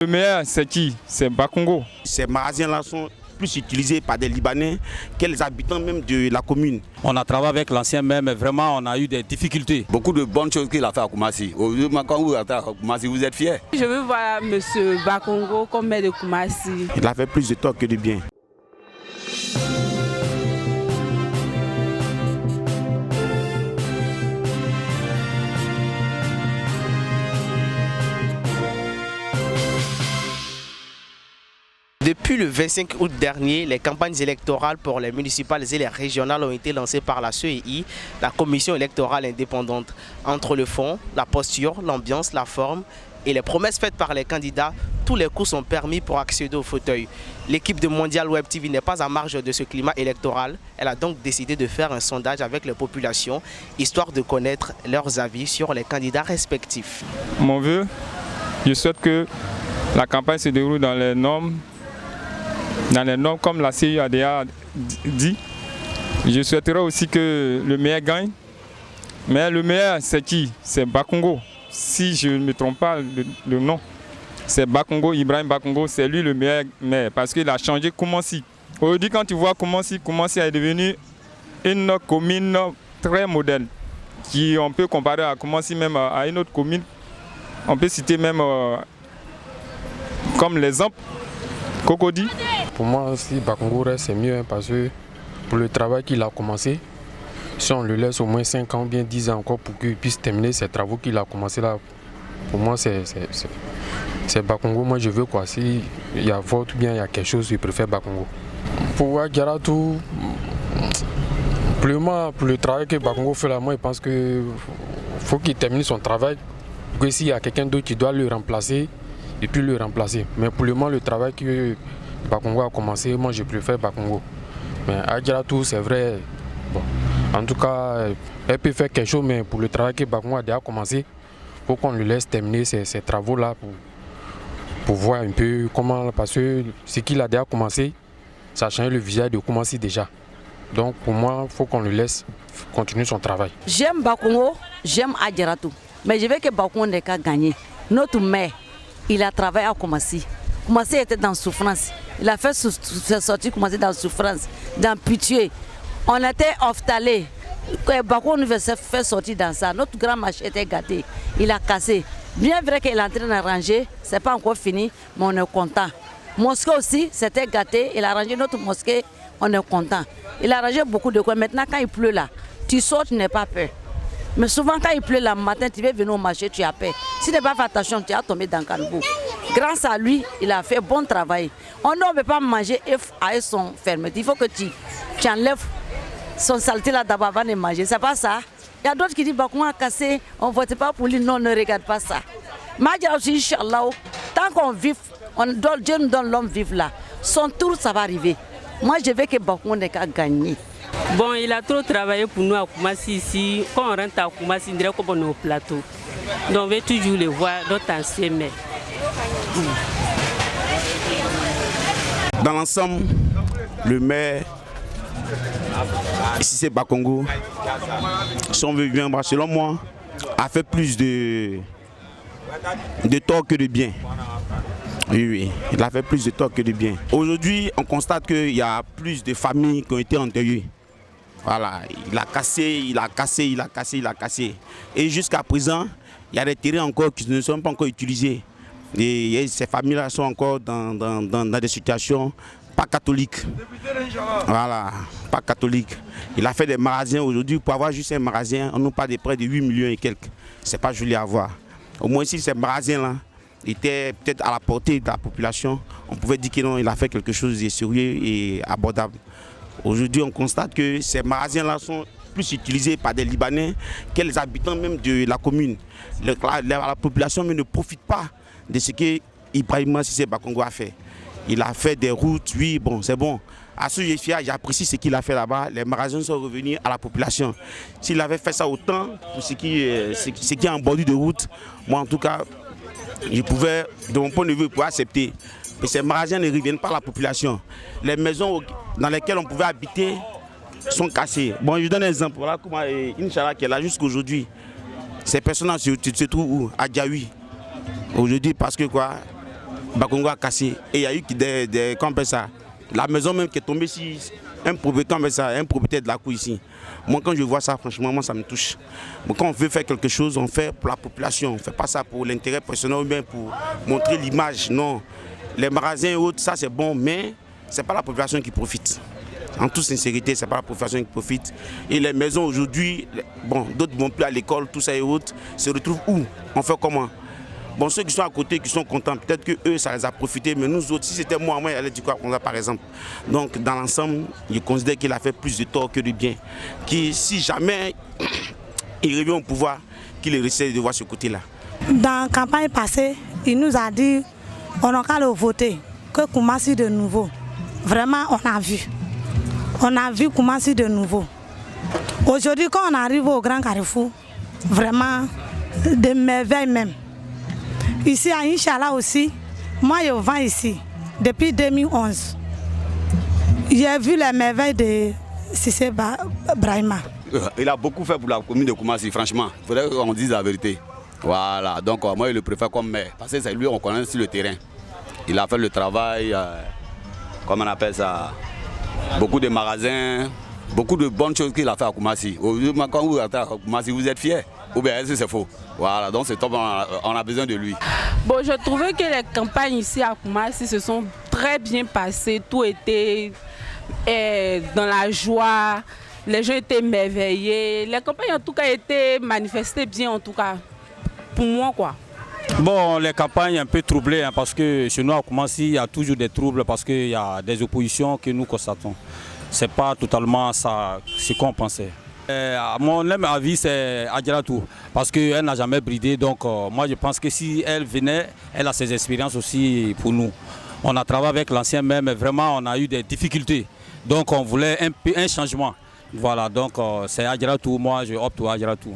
Le meilleur, c'est qui? C'est Bakongo. Ces magasins-là sont plus utilisés par des Libanais que les habitants même de la commune. On a travaillé avec l'ancien maire, mais vraiment on a eu des difficultés. Beaucoup de bonnes choses qu'il a fait à Koumassi. Aujourd'hui, quand vous êtes à Koumassi, vous êtes fiers. Je veux voir M. Bakongo comme maire de Koumassi. Il a fait plus de tort que de bien. Depuis le 25 août dernier, les campagnes électorales pour les municipales et les régionales ont été lancées par la CEI, la commission électorale indépendante. Entre le fond, la posture, l'ambiance, la forme et les promesses faites par les candidats, tous les coups sont permis pour accéder au fauteuil. L'équipe de Mondial Web TV n'est pas à marge de ce climat électoral. Elle a donc décidé de faire un sondage avec les populations, histoire de connaître leurs avis sur les candidats respectifs. Mon vœu, je souhaite que la campagne se déroule dans les normes comme la CIADA dit. Je souhaiterais aussi que le meilleur gagne. Mais le meilleur, c'est qui? C'est Bakongo. Si je ne me trompe pas le nom, c'est Bakongo, Ibrahim Bakongo, c'est lui le meilleur maire parce qu'il a changé Koumassi. Aujourd'hui, quand tu vois Koumassi est devenu une commune très moderne. On peut comparer à Koumassi même à une autre commune. On peut citer même comme l'exemple Cocody. Pour moi, si Bakongo reste, c'est mieux parce que pour le travail qu'il a commencé, si on le laisse au moins 5 ans, bien 10 ans encore pour qu'il puisse terminer ses travaux qu'il a commencé là, pour moi, c'est Bakongo. Moi, je veux quoi. S'il y a vote ou bien il y a quelque chose, je préfère Bakongo. Pour Ouattara-tout, pour le travail que Bakongo fait là, moi, je pense qu'il faut qu'il termine son travail. Que s'il y a quelqu'un d'autre qui doit le remplacer, et puis le remplacer. Mais pour le moment, le travail que Bakongo a commencé, moi je préfère Bakongo. Mais Adjaratou, c'est vrai, bon, en tout cas, elle peut faire quelque chose, mais pour le travail que Bakongo a déjà commencé, il faut qu'on lui laisse terminer ces travaux-là pour voir un peu comment, parce que ce qu'il a déjà commencé, ça a changé le visage de Koumassi déjà. Donc pour moi, il faut qu'on lui laisse continuer son travail. J'aime Bakongo, j'aime Adjaratou, mais je veux que Bakongo n'ait qu'à gagner. Notre maire, il a travaillé à Koumassi. Koumassi était dans souffrance. Il a fait sortir Koumassi dans souffrance, dans pitié. On était ophtalés. Bakongo nous fait sortir dans ça. Notre grand marché était gâté. Il a cassé. Bien vrai qu'il est en train d'arranger, ce n'est pas encore fini, mais on est content. Mosquée aussi, c'était gâté. Il a arrangé notre mosquée, on est content. Il a arrangé beaucoup de quoi. Maintenant, quand il pleut là, tu sors, tu n'as pas peur. Mais souvent, quand il pleut le matin, tu veux venir au marché, tu as peur. Si tu n'as pas fait attention, tu as tombé dans le canebou. Grâce à lui, il a fait bon travail. On ne peut pas manger avec son fermeté. Il faut que tu enlèves son saleté là d'abord avant de manger. C'est pas ça. Il y a d'autres qui disent qu'on a cassé, on ne vote pas pour lui. Non, ne regarde pas ça. Mais aussi, Inch'Allah, tant qu'on vit, Dieu nous donne l'homme vivre là. Son tour, ça va arriver. Moi, je veux que Bakongo n'ait qu'à gagner. Bon, il a trop travaillé pour nous à Koumassi ici. Quand on rentre à Koumassi, on dirait qu'on est au plateau. Donc on veut toujours le voir, notre ancien maire. Dans l'ensemble, le maire, ici c'est Bakongo, si on veut bien, selon moi, a fait plus de tort que de bien. Oui, il a fait plus de tort que de bien. Aujourd'hui, on constate qu'il y a plus de familles qui ont été enterrées. Voilà, il a cassé. Et jusqu'à présent, il y a des terrains encore qui ne sont pas encore utilisés. Et ces familles-là sont encore dans des situations pas catholiques. Voilà, pas catholiques. Il a fait des magasins aujourd'hui. Pour avoir juste un magasin, on nous parle de près de 8 millions et quelques. C'est pas joli à voir. Au moins si ces magasins-là étaient peut-être à la portée de la population, on pouvait dire qu'il a fait quelque chose de sérieux et abordable. Aujourd'hui, on constate que ces magasins-là sont plus utilisés par des Libanais que les habitants même de la commune. La population ne profite pas de ce que Ibrahim Cissé Bakongo a fait. Il a fait des routes, oui, bon, c'est bon. À ce j'apprécie ce qu'il a fait là-bas. Les magasins sont revenus à la population. S'il avait fait ça autant pour ce qui est en bordure de route, moi en tout cas, je pouvais, de mon point de vue, pouvoir accepter. Mais ces magasins ne reviennent pas à la population. Les maisons dans lesquelles on pouvait habiter sont cassées. Bon, je donne un exemple. Voilà comment Inch'Allah qui est là jusqu'aujourd'hui. Ces personnes-là se trouvent où? À Diaoui. Aujourd'hui, parce que quoi? Bakongo a cassé. Et il y a eu des comment on appelle ça, la maison même qui est tombée ici, un propriétaire de la cour ici. Moi quand je vois ça, franchement, moi ça me touche. Mais quand on veut faire quelque chose, on fait pour la population. On ne fait pas ça pour l'intérêt personnel ou bien pour montrer l'image. Non. Les magasins et autres, ça c'est bon, mais ce n'est pas la population qui profite. En toute sincérité, ce n'est pas la population qui profite. Et les maisons aujourd'hui, bon, d'autres ne vont plus à l'école, tout ça et autres, se retrouvent où? On fait comment? Bon, ceux qui sont à côté, qui sont contents, peut-être que eux, ça les a profité, mais nous autres, si c'était moi, il allait dire quoi comme ça, par exemple. Donc, dans l'ensemble, je considère qu'il a fait plus de tort que de bien. Qui, si jamais il revient au pouvoir, qu'il essaie de voir ce côté-là. Dans la campagne passée, il nous a dit on n'a qu'à le voter, que Koumassi de nouveau. Vraiment, on a vu. On a vu Koumassi de nouveau. Aujourd'hui, quand on arrive au Grand Carrefour, vraiment, de merveilles même. Ici à Inch'Allah aussi, moi je vends ici depuis 2011. J'ai vu les merveilles de Cissé Brahima. Il a beaucoup fait pour la commune de Koumassi, franchement. Il faudrait qu'on dise la vérité. Voilà, donc moi je le préfère comme maire, parce que c'est lui on connaît sur le terrain. Il a fait le travail, comment on appelle ça, beaucoup de magasins, beaucoup de bonnes choses qu'il a fait à Koumassi. Quand vous êtes à Koumassi, vous êtes fiers, ou bien est-ce que c'est faux? Voilà, donc c'est top, on a besoin de lui. Bon, je trouvais que les campagnes ici à Koumassi se sont très bien passées, tout était dans la joie, les gens étaient merveillés, les campagnes en tout cas étaient manifestées bien en tout cas. Pour moi quoi. Bon, les campagnes un peu troublées hein, parce que chez nous à Koumassi, il y a toujours des troubles parce qu'il y a des oppositions que nous constatons. Ce n'est pas totalement ça ce qu'on pensait. À mon avis, c'est Adjaratou parce qu'elle n'a jamais bridé. Donc moi je pense que si elle venait, elle a ses expériences aussi pour nous. On a travaillé avec l'ancien maire, mais vraiment on a eu des difficultés. Donc on voulait un changement. Voilà, donc c'est Adjaratou, moi je opte pour Adjaratou.